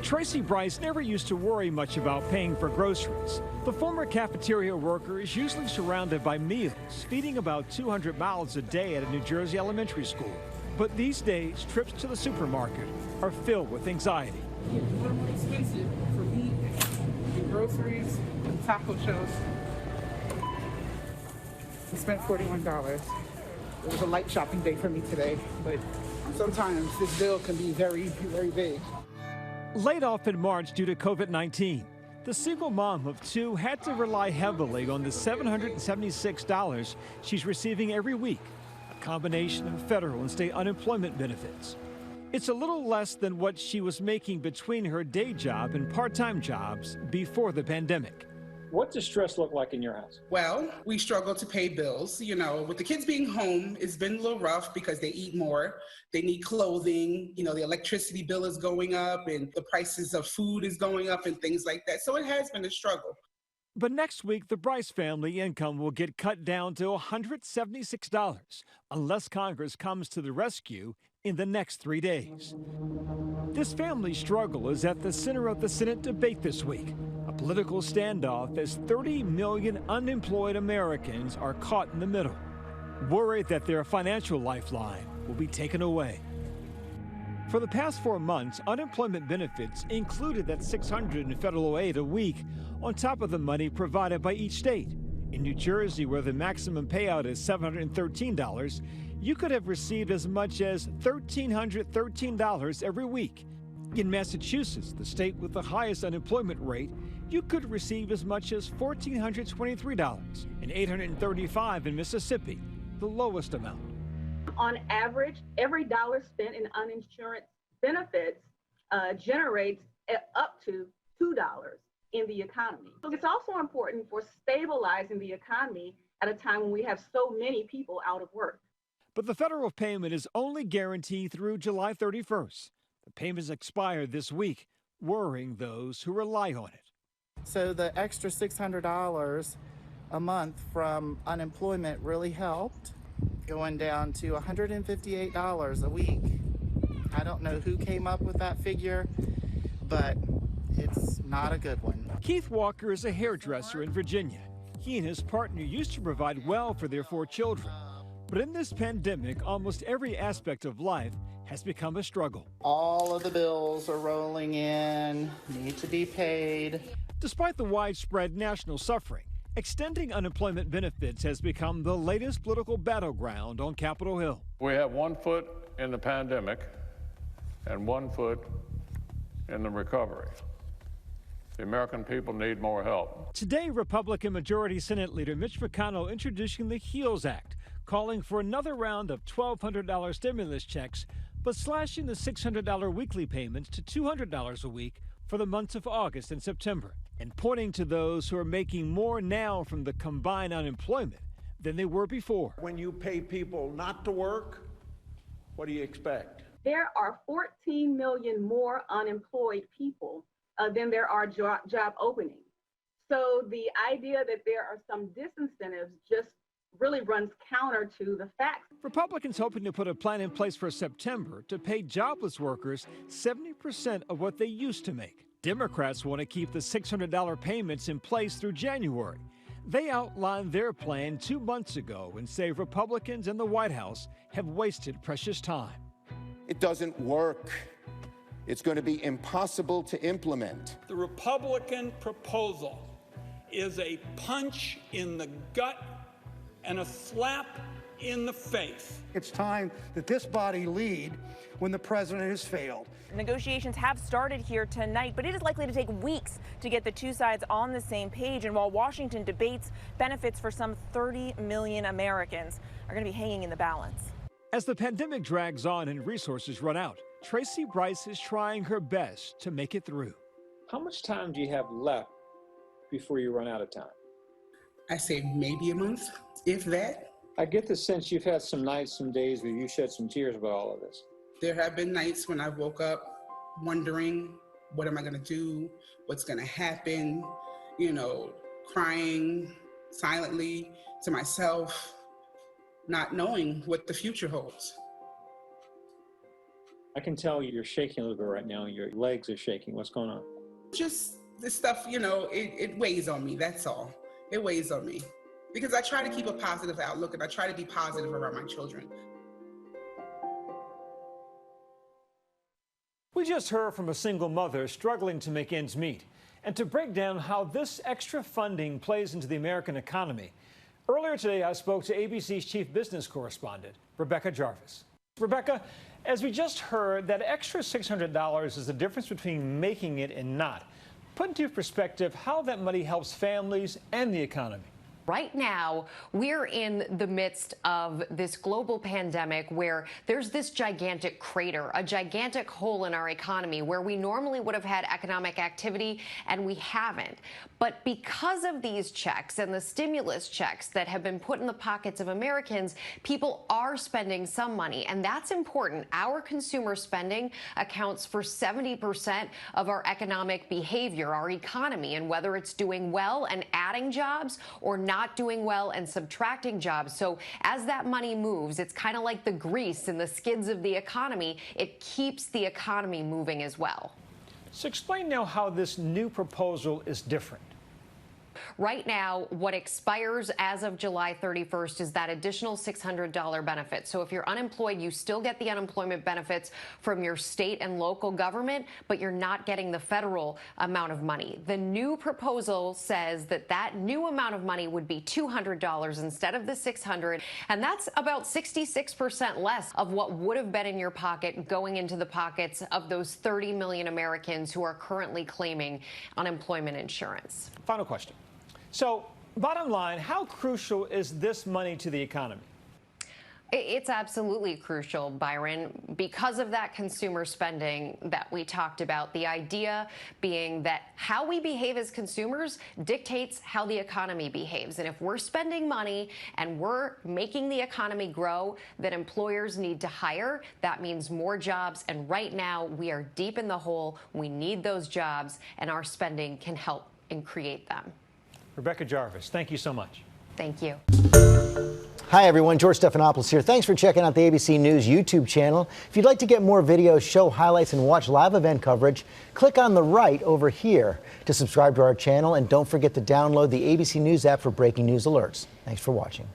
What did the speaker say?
Tracy Bryce never used to worry much about paying for groceries. The former cafeteria worker is usually surrounded by meals, feeding about 200 mouths a day at a New Jersey elementary school. But these days, trips to the supermarket are filled with anxiety. It's a little more expensive for meat, the groceries, and taco shells. I spent $41. It was a light shopping day for me today, but sometimes this bill can be very, very big. Laid off in March due to COVID-19, the single mom of two had to rely heavily on the $776 she's receiving every week, a combination of federal and state unemployment benefits. It's a little less than what she was making between her day job and part-time jobs before the pandemic. What does stress look like in your house? Well, we struggle to pay bills. You know, with the kids being home, it's been a little rough because they eat more. They need clothing. You know, the electricity bill is going up and the prices of food is going up and things like that. So it has been a struggle. But next week, the Bryce family income will get cut down to $176 unless Congress comes to the rescue in the next 3 days. This family struggle is at the center of the Senate debate this week. A political standoff as 30 million unemployed Americans are caught in the middle, worried that their financial lifeline will be taken away. For the past 4 months, unemployment benefits included that $600 in federal aid a week on top of the money provided by each state. In New Jersey, where the maximum payout is $713, you could have received as much as $1,313 every week. In Massachusetts, the state with the highest unemployment rate, you could receive as much as $1,423 and $835 in Mississippi, the lowest amount. On average, every dollar spent in uninsured benefits generates up to $2 in the economy. So it's also important for stabilizing the economy at a time when we have so many people out of work. But the federal payment is only guaranteed through July 31st. The payments expire this week, worrying those who rely on it. So the extra $600 a month from unemployment really helped, going down to $158 a week. I don't know who came up with that figure, but it's not a good one. Keith Walker is a hairdresser in Virginia. He and his partner used to provide well for their 4 children. But in this pandemic, almost every aspect of life has become a struggle. All of the bills are rolling in, need to be paid. Despite the widespread national suffering, extending unemployment benefits has become the latest political battleground on Capitol Hill. We have 1 foot in the pandemic and 1 foot in the recovery. The American people need more help. Today, Republican Majority Senate Leader Mitch McConnell introducing the HEALS Act, calling for another round of $1,200 stimulus checks, but slashing the $600 weekly payments to $200 a week for the months of August and September, and pointing to those who are making more now from the combined unemployment than they were before. When you pay people not to work, what do you expect? There are 14 million more unemployed people than there are job openings. So the idea that there are some disincentives just really runs counter to the facts. Republicans hoping to put a plan in place for September to pay jobless workers 70% of what they used to make. Democrats want to keep the $600 payments in place through January. They outlined their plan 2 months ago and say Republicans in the White House have wasted precious time. It doesn't work. It's going to be impossible to implement. The Republican proposal is a punch in the gut and a slap in the face. It's time that this body lead when the president has failed. Negotiations have started here tonight, but it is likely to take weeks to get the two sides on the same page. And while Washington debates benefits for some 30 million Americans are going to be hanging in the balance. As the pandemic drags on and resources run out, Tracy Bryce is trying her best to make it through. How much time do you have left before you run out of time? I say maybe a month, if that. I get the sense you've had some nights, some days where you shed some tears about all of this. There have been nights when I woke up wondering, what am I going to do? What's going to happen? You know, crying silently to myself, not knowing what the future holds. I can tell you're shaking a little bit right now. Your legs are shaking. What's going on? Just this stuff, it weighs on me. That's all. It weighs on me because I try to keep a positive outlook and I try to be positive around my children. We just heard from a single mother struggling to make ends meet. And to break down how this extra funding plays into the American economy, earlier today I spoke to ABC's chief business correspondent, Rebecca Jarvis. Rebecca, as we just heard, that extra $600 is the difference between making it and not. Put into perspective how that money helps families and the economy. Right now, we're in the midst of this global pandemic where there's this gigantic crater, a gigantic hole in our economy where we normally would have had economic activity and we haven't. But because of these checks and the stimulus checks that have been put in the pockets of Americans, people are spending some money, and that's important. Our consumer spending accounts for 70% of our economic behavior, our economy, and whether it's doing well and adding jobs or not doing well and subtracting jobs. So as that money moves, it's kind of like the grease in the skids of the economy. It keeps the economy moving as well. So explain now how this new proposal is different. Right now, what expires as of July 31st is that additional $600 benefit. So if you're unemployed, you still get the unemployment benefits from your state and local government, but you're not getting the federal amount of money. The new proposal says that that new amount of money would be $200 instead of the $600, and that's about 66% less of what would have been in your pocket going into the pockets of those 30 million Americans who are currently claiming unemployment insurance. Final question. So, bottom line, how crucial is this money to the economy? It's absolutely crucial, Byron, because of that consumer spending that we talked about. The idea being that how we behave as consumers dictates how the economy behaves. And if we're spending money and we're making the economy grow, then employers need to hire. That means more jobs. And right now, we are deep in the hole. We need those jobs, and our spending can help and create them. Rebecca Jarvis, thank you so much. Thank you. Hi, everyone. George Stephanopoulos here. Thanks for checking out the ABC News YouTube channel. If you'd like to get more videos, show highlights, and watch live event coverage, click on the right over here to subscribe to our channel. And don't forget to download the ABC News app for breaking news alerts. Thanks for watching.